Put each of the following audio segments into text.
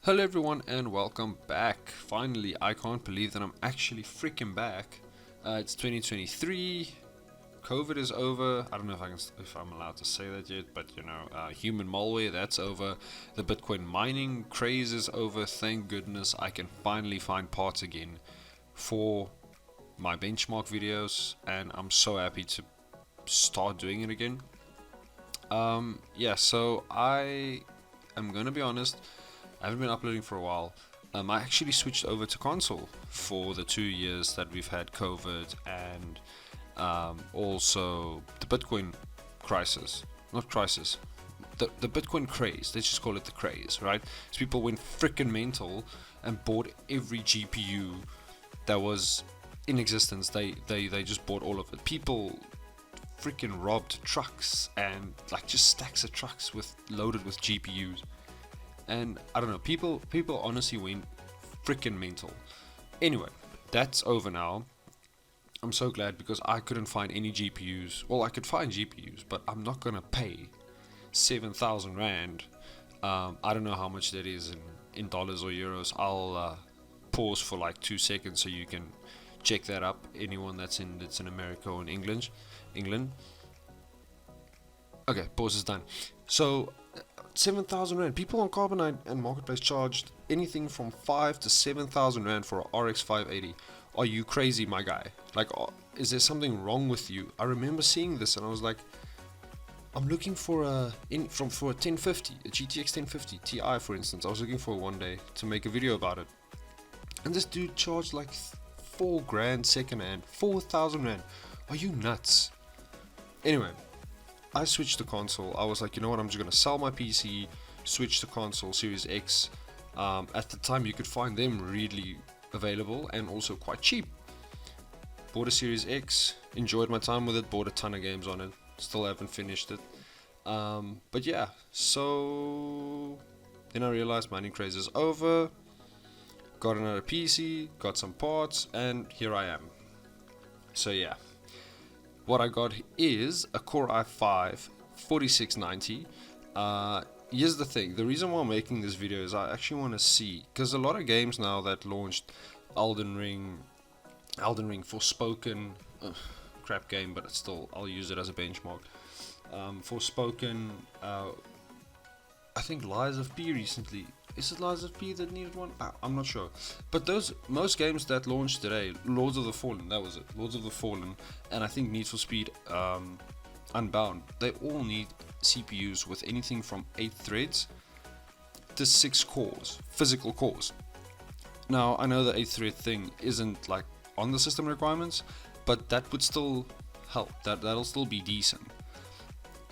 Hello everyone and welcome back. Finally, I can't believe that I'm actually freaking back. It's 2023. COVID is over. I don't know if I'm allowed to say that yet, but human malware that's over. The Bitcoin mining craze is over. Thank goodness I can finally find parts again for my benchmark videos, and I'm so happy to start doing it again. So I am gonna be honest. I haven't been uploading for a while. I actually switched over to console for the 2 years that we've had COVID and also the Bitcoin crisis. Not crisis. The Bitcoin craze. Let's just call it the craze, right? So people went freaking mental and bought every GPU that was in existence. They just bought all of it. People freaking robbed trucks and like just stacks of trucks loaded with GPUs. And I don't know, people honestly went freaking mental. Anyway, that's over now. I'm so glad because I couldn't find any GPUs. Well, I could find GPUs, but I'm not gonna pay 7,000 rand. I don't know how much that is in dollars or euros. I'll pause for like 2 seconds so you can check that up. Anyone that's in America or in England. Okay, pause is done. So 7,000 rand. People on Carbonite and Marketplace charged anything from 5 to 7,000 rand for a RX 580. Are you crazy, my guy? Like, is there something wrong with you? I remember seeing this and I was like, I'm looking for a 1050, a GTX 1050 Ti, for instance. I was looking for one day to make a video about it, and this dude charged like 4 grand second hand, 4,000 rand. Are you nuts? Anyway, I switched to console. I was like, you know what, I'm just gonna sell my PC, switch to console, Series X. At the time, you could find them really available and also quite cheap. Bought a Series X, enjoyed my time with it, bought a ton of games on it. Still haven't finished it. But yeah, so then I realized mining craze is over. Got another PC, got some parts, and here I am. So yeah. What I got is a Core i5 4690. Here's the thing. The reason why I'm making this video is I actually want to see, because a lot of games now that launched, Elden Ring Forspoken, crap game, but it's still, I'll use it as a benchmark. Forspoken, I think Lies of P recently. Is it Lies of P that needed one? I'm not sure. But most games that launched today, Lords of the Fallen, that was it. Lords of the Fallen, and I think Need for Speed Unbound, they all need CPUs with anything from 8 threads to 6 cores, physical cores. Now, I know the 8 thread thing isn't like on the system requirements, but that would still help. That'll still be decent.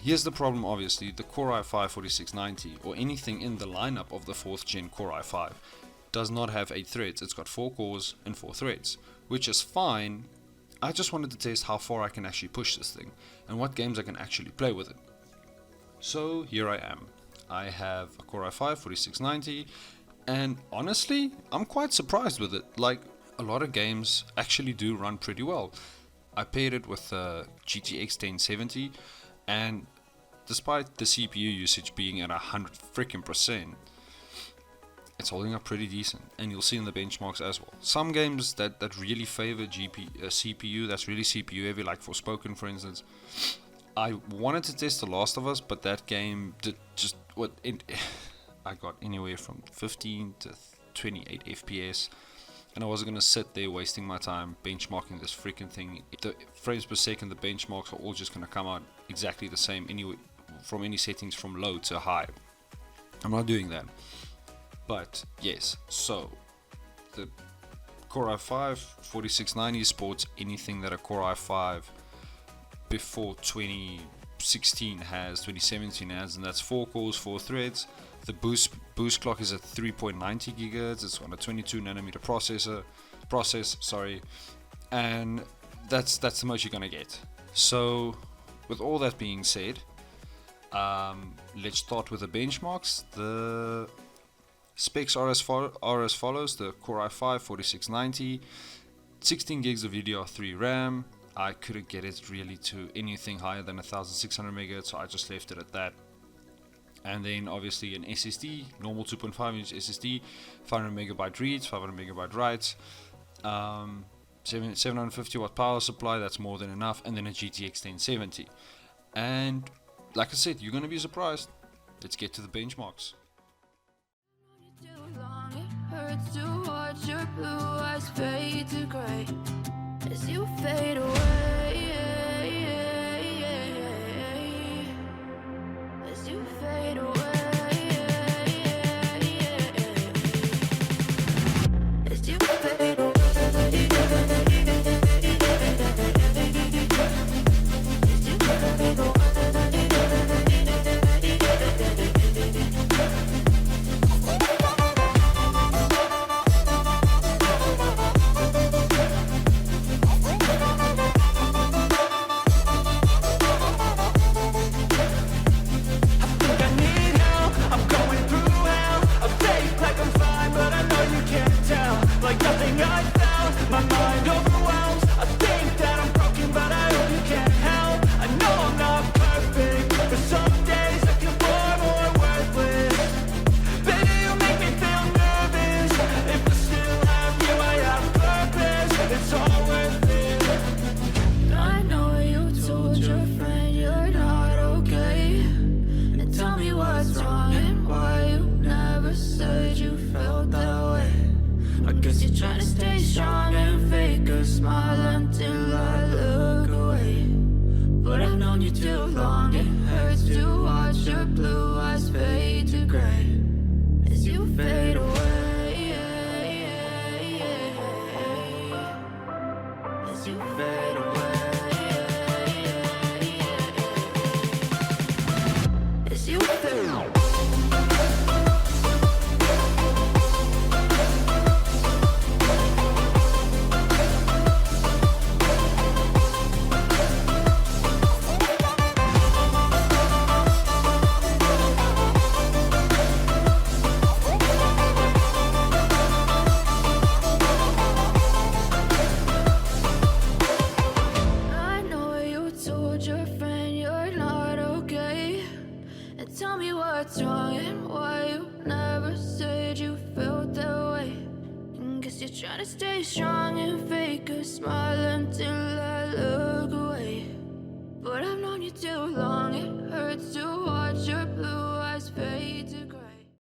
Here's the problem, obviously. The Core i5 4690 or anything in the lineup of the 4th gen Core i5 does not have 8 threads. It's got 4 cores and 4 threads, which is fine. I just wanted to test how far I can actually push this thing and what games I can actually play with it. So here I am. I have a Core i5 4690, and honestly, I'm quite surprised with it. Like, a lot of games actually do run pretty well. I paired it with the GTX 1070, and despite the CPU usage being at 100 freaking percent, it's holding up pretty decent, and you'll see in the benchmarks as well. Some games that really favor CPU, that's really CPU heavy, like Forspoken, for instance. I wanted to test The Last of Us, but that game did just I got anywhere from 15 to 28 FPS, and I wasn't gonna sit there wasting my time benchmarking this freaking thing. The frames per second, the benchmarks are all just gonna come out exactly the same anyway, from any settings from low to high. I'm not doing that. But yes, so the Core i5 4690 sports anything that a Core i5 before 2016 has, 2017 has, and that's 4 cores, 4 threads. The boost clock is at 3.90 gigahertz. It's on a 22 nanometer process, and that's the most you're gonna get. So, with all that being said, let's start with the benchmarks. The specs are as follows: the Core i5 4690, 16 gigs of DDR3 RAM. I couldn't get it really to anything higher than 1600 megahertz, so I just left it at that. And then obviously an SSD, normal 2.5 inch SSD, 500 megabyte reads, 500 megabyte writes, 750 watt power supply, that's more than enough, and then a GTX 1070. And like I said, you're gonna be surprised. Let's get to the benchmarks. Hurts to watch your blue eyes fade to gray as you fade away, as you fade away, as you fade away, as you fade away. Like nothing I found, my mind overwhelms. I think that I'm broken, but I hope you can't help. I know I'm not perfect, but some days I feel far more worthless. Baby, you make me feel nervous. If I still have you, I have purpose. It's all worth it. I know you told your friend you're not okay, and tell me what's wrong and why you never said you felt that way. I guess you're trying to stay strong and fake a smile until I look away. But I've known you too long, it hurts to watch your blue eyes fade to gray as you fade away, as you fade away, as you fade away. Tell me what's wrong and why you never said you felt that way. And guess you're trying to stay strong and fake a smile until I look away. But I've known you too long, it hurts to watch your blue